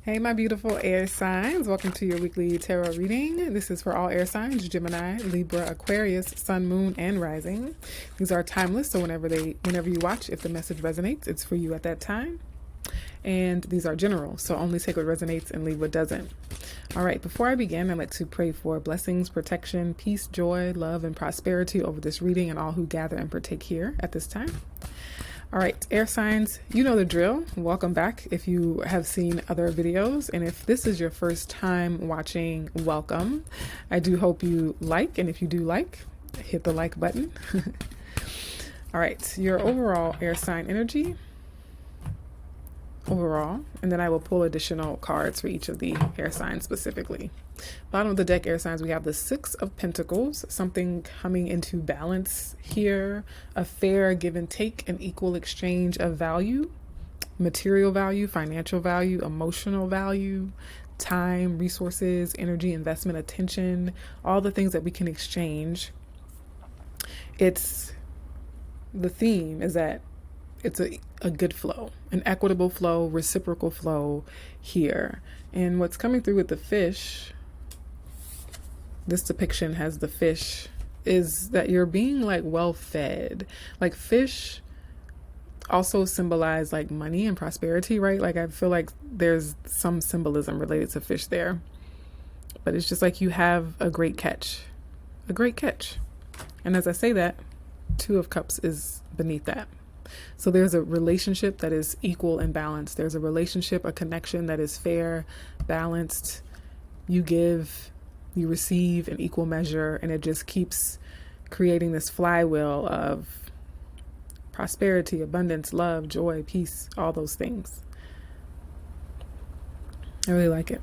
Hey, my beautiful air signs. Welcome to your weekly tarot reading. This is for all air signs: Gemini, Libra, Aquarius, Sun, Moon, and Rising. These are timeless, so whenever you watch, if the message resonates, it's for you at that time. And these are general, so only take what resonates and leave what doesn't. All right, before I begin, I'd like to pray for blessings, protection, peace, joy, love, and prosperity over this reading and all who gather and partake here at this time. All right, air signs, you know the drill. Welcome back if you have seen other videos. And if this is your first time watching, welcome. I do hope you like, and if you do like, hit the like button. All right, your overall air sign energy. Overall, and then I will pull additional cards for each of the air signs specifically. Bottom of the deck, air signs, we have the Six of Pentacles, something coming into balance here, a fair give and take, an equal exchange of value, material value, financial value, emotional value, time, resources, energy, investment, attention, all the things that we can exchange. The theme is that it's a good flow, an equitable flow, reciprocal flow here. And what's coming through with the fish, this depiction has the fish, is that you're being like well fed. Like fish also symbolize like money and prosperity, right? Like I feel like there's some symbolism related to fish there. But it's just like you have a great catch. A great catch. And as I say that, Two of Cups is beneath that. So there's a relationship that is equal and balanced. There's a relationship, a connection that is fair, balanced. You give, you receive in equal measure, and it just keeps creating this flywheel of prosperity, abundance, love, joy, peace, all those things. I really like it.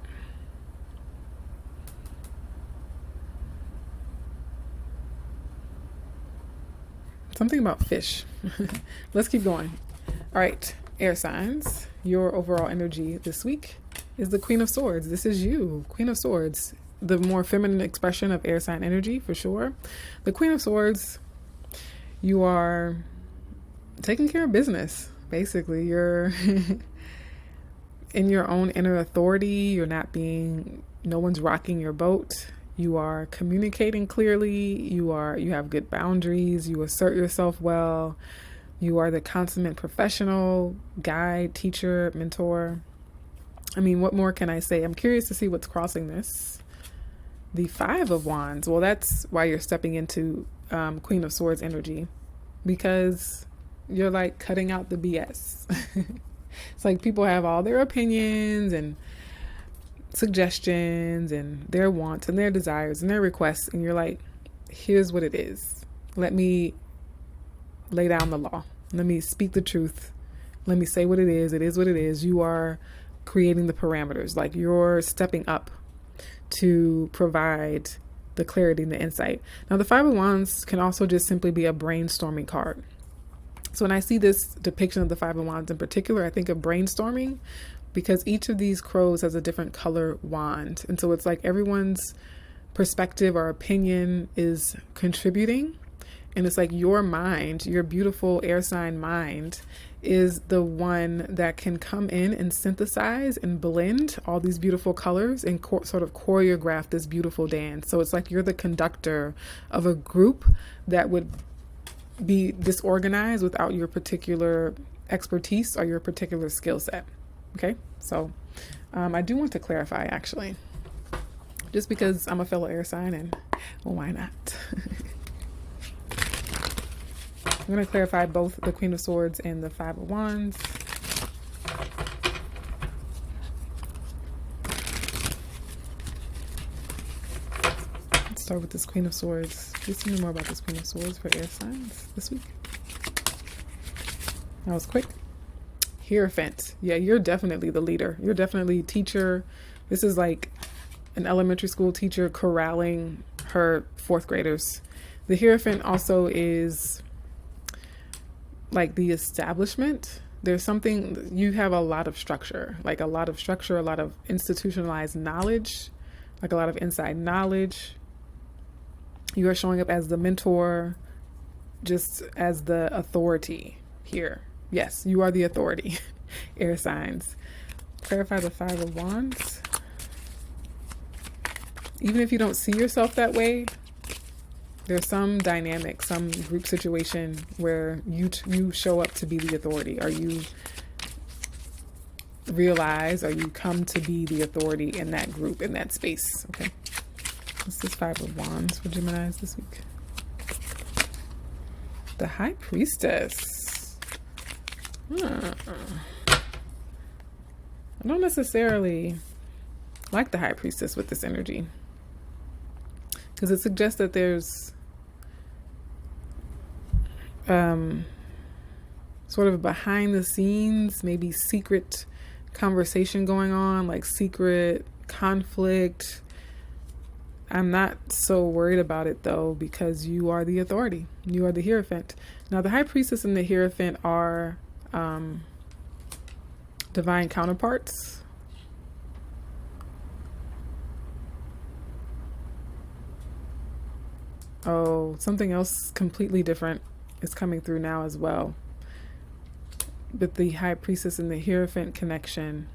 Something about fish. Let's keep going. All right, air signs. Your overall energy this week is the Queen of Swords. This is you, Queen of Swords. The more feminine expression of air sign energy, for sure. The Queen of Swords, you are taking care of business, basically. You're in your own inner authority. You're not no one's rocking your boat. You are communicating clearly. You have good boundaries. You assert yourself well. You are the consummate professional, guide, teacher, mentor. I mean, what more can I say? I'm curious to see what's crossing this. The Five of Wands. Well, that's why you're stepping into Queen of Swords energy, because you're like cutting out the BS. It's like people have all their opinions and suggestions and their wants and their desires and their requests, and you're like, here's what it is. Let me lay down the law. Let me speak the truth. Let me say what it is. It is what it is. You are creating the parameters. Like you're stepping up to provide the clarity and the insight. Now, the Five of Wands can also just simply be a brainstorming card. So when I see this depiction of the Five of Wands in particular, I think of brainstorming, because each of these crows has a different color wand. And so it's like everyone's perspective or opinion is contributing. And it's like your mind, your beautiful air sign mind, is the one that can come in and synthesize and blend all these beautiful colors and sort of choreograph this beautiful dance. So it's like you're the conductor of a group that would be disorganized without your particular expertise or your particular skill set. Okay, so I do want to clarify, actually, just because I'm a fellow air sign, and well, why not? I'm going to clarify both the Queen of Swords and the Five of Wands. Let's start with this Queen of Swords. Please tell me more about this Queen of Swords for air signs this week. That was quick. Hierophant. Yeah, you're definitely the leader. You're definitely teacher. This is like an elementary school teacher corralling her fourth graders. The Hierophant also is like the establishment. There's something, you have a lot of structure, a lot of institutionalized knowledge, like a lot of inside knowledge. You are showing up as the mentor, just as the authority here. Yes, you are the authority, air signs. Clarify the Five of Wands. Even if you don't see yourself that way, there's some dynamic, some group situation where you show up to be the authority, or you realize, or you come to be the authority in that group, in that space. Okay. What's this Five of Wands for Geminis this week? The High Priestess. I don't necessarily like the High Priestess with this energy, because it suggests that there's sort of a behind the scenes, maybe secret conversation going on, like secret conflict. I'm not so worried about it though, because you are the authority. You are the Hierophant. Now the High Priestess and the Hierophant are divine counterparts. Oh, something else completely different is coming through now as well. With the High Priestess and the Hierophant connection,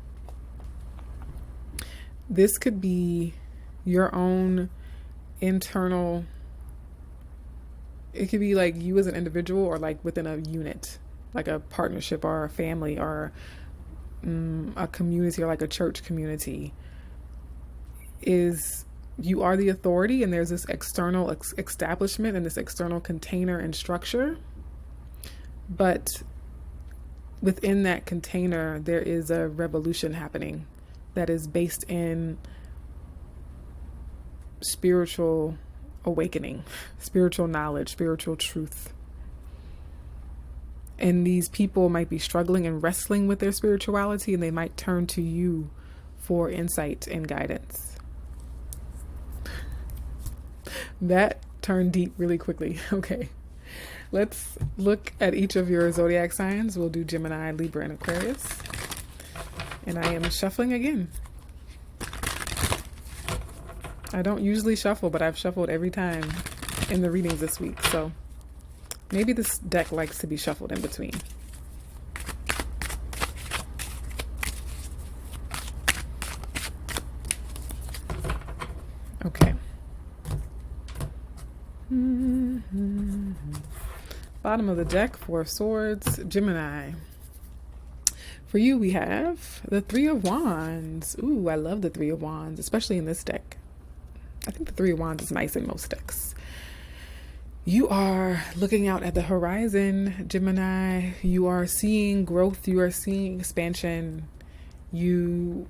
this could be your own internal, it could be like you as an individual, or like within a unit, like a partnership or a family, or a community, or like a church community. Is you are the authority, and there's this external establishment and this external container and structure, but within that container there is a revolution happening that is based in spiritual awakening, spiritual knowledge, spiritual truth. And these people might be struggling and wrestling with their spirituality, and they might turn to you for insight and guidance. That turned deep really quickly. Okay, let's look at each of your zodiac signs. We'll do Gemini, Libra, and Aquarius. And I am shuffling again. I don't usually shuffle, but I've shuffled every time in the readings this week. So maybe this deck likes to be shuffled in between. Okay. Bottom of the deck, Four of Swords, Gemini. For you, we have the Three of Wands. Ooh, I love the Three of Wands, especially in this deck. I think the Three of Wands is nice in most decks. You are looking out at the horizon, Gemini. You are seeing growth. You are seeing expansion. You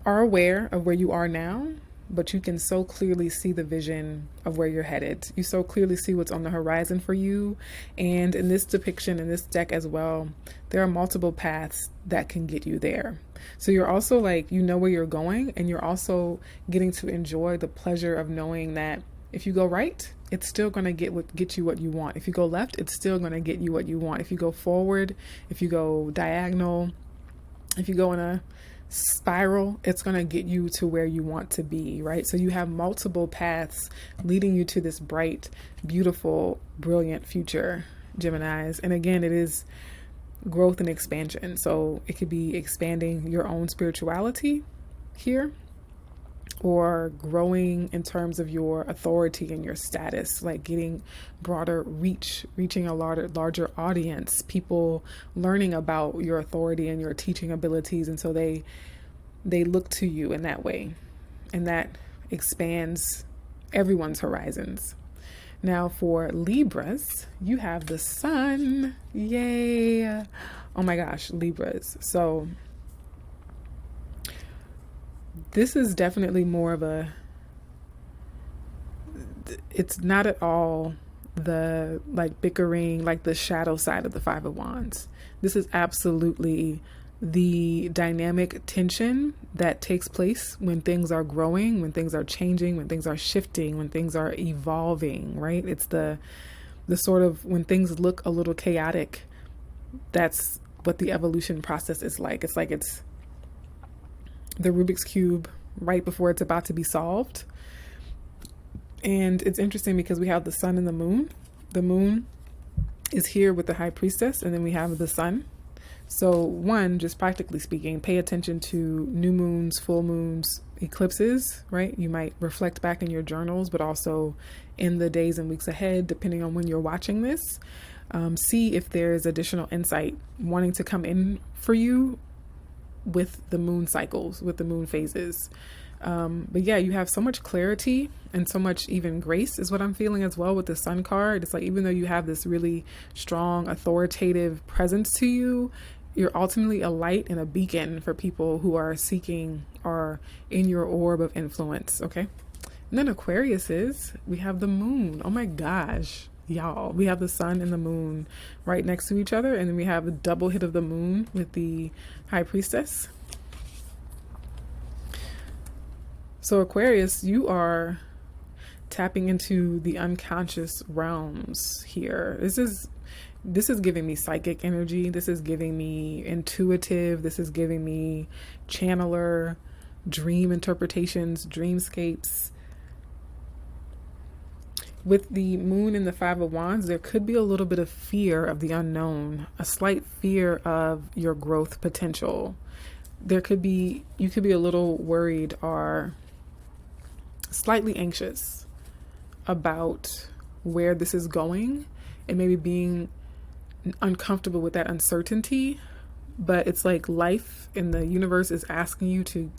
are aware of where you are now, but you can so clearly see the vision of where you're headed. You so clearly see what's on the horizon for you. And in this depiction, in this deck as well, there are multiple paths that can get you there. So you're also like, you know where you're going, and you're also getting to enjoy the pleasure of knowing that if you go right, it's still going to get you what you want. If you go left, it's still going to get you what you want. If you go forward, if you go diagonal, if you go in a spiral, it's going to get you to where you want to be, right? So you have multiple paths leading you to this bright, beautiful, brilliant future, Geminis. And again, it is growth and expansion. So it could be expanding your own spirituality here, or growing in terms of your authority and your status, like getting broader reaching a larger audience, people learning about your authority and your teaching abilities. And so they look to you in that way, and that expands everyone's horizons. Now for Libras, you have the Sun. Yay. Oh my gosh, Libras. So this is definitely more of a, it's not at all the like bickering, like the shadow side of the Five of Wands. This is absolutely the dynamic tension that takes place when things are growing, when things are changing, when things are shifting, when things are evolving, right? It's the sort of, when things look a little chaotic, that's what the evolution process is like. It's like it's the Rubik's Cube right before it's about to be solved. And it's interesting because we have the Sun and the Moon. The Moon is here with the High Priestess, and then we have the Sun. So one, just practically speaking, pay attention to new moons, full moons, eclipses, right? You might reflect back in your journals, but also in the days and weeks ahead, depending on when you're watching this. See if there's additional insight wanting to come in for you with the moon cycles, with the moon phases. But yeah, you have so much clarity and so much even grace is what I'm feeling as well with the Sun card. It's like, even though you have this really strong authoritative presence to you, you're ultimately a light and a beacon for people who are seeking or in your orb of influence. Okay. And then Aquarius we have the moon. Oh my gosh, y'all. We have the sun and the moon right next to each other. And then we have the double hit of the moon with the high priestess. So Aquarius, you are tapping into the unconscious realms here. This is giving me psychic energy. This is giving me intuitive. This is giving me channeler, dream interpretations, dreamscapes. With the moon and the Five of Wands, there could be a little bit of fear of the unknown, a slight fear of your growth potential. You could be a little worried or slightly anxious about where this is going, and maybe being uncomfortable with that uncertainty. But it's like life in the universe is asking you to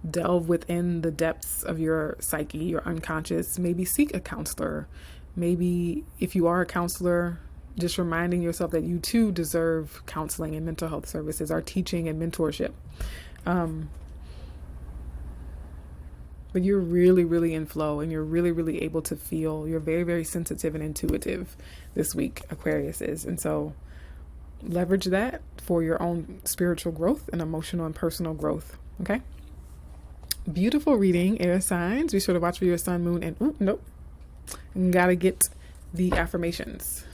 delve within the depths of your psyche, your unconscious. Maybe seek a counselor. Maybe if you are a counselor, just reminding yourself that you too deserve counseling and mental health services, or teaching and mentorship. But you're really, really in flow, and you're really, really able to feel. You're very, very sensitive and intuitive this week, Aquarius is. And so leverage that for your own spiritual growth and emotional and personal growth. Okay. Beautiful reading, air signs. Be sure to watch for your sun, moon, and gotta get the affirmations.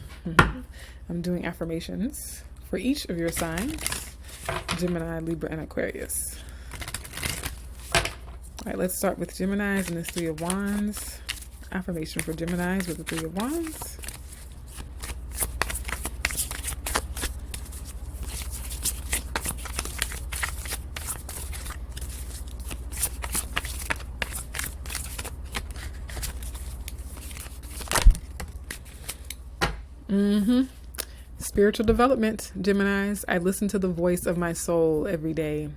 I'm doing affirmations for each of your signs: Gemini, Libra, and Aquarius. All right, let's start with Geminis and this Three of Wands. Affirmation for Geminis with the Three of Wands. Spiritual development, Geminis. I listen to the voice of my soul every day.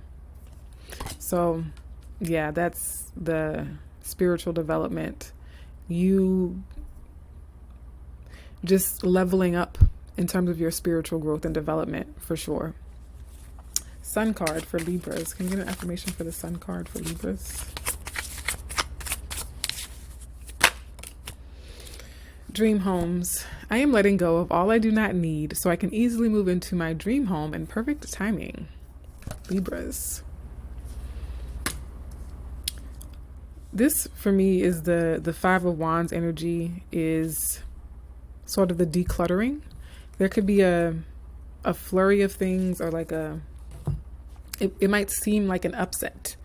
So yeah, that's the spiritual development. You just leveling up in terms of your spiritual growth and development, for sure. Sun card for Libras. Can you get an affirmation for the Sun card for Libras? Dream homes. I am letting go of all I do not need so I can easily move into my dream home in perfect timing. Libras. This for me is the Five of Wands energy, is sort of the decluttering. There could be a flurry of things, or like it might seem like an upset,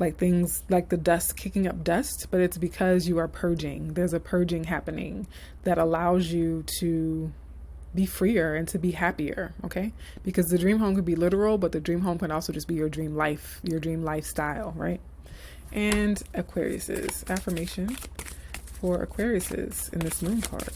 like things like the dust, kicking up dust, but it's because you are purging. There's a purging happening that allows you to be freer and to be happier, okay? Because the dream home could be literal, but the dream home can also just be your dream life, your dream lifestyle, right? And Aquarius's affirmation for Aquarius's in this moon card.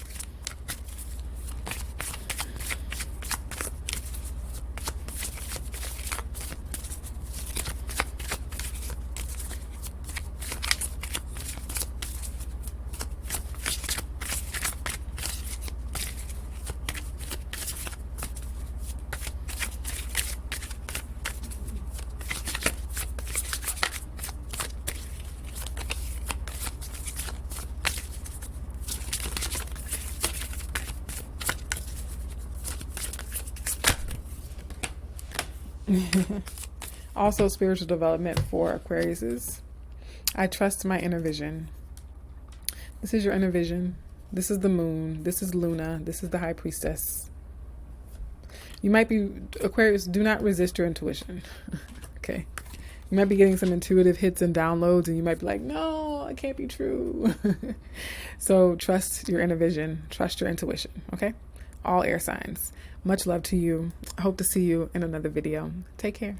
Also spiritual development for Aquariuses. I trust my inner vision. This is your inner vision. This is the moon. This is Luna. This is the high priestess. You might be, Aquarius, do not resist your intuition. Okay. You might be getting some intuitive hits and downloads, and you might be like, no, it can't be true. So trust your inner vision. Trust your intuition. Okay. all air signs. Much love to you. I hope to see you in another video. Take care.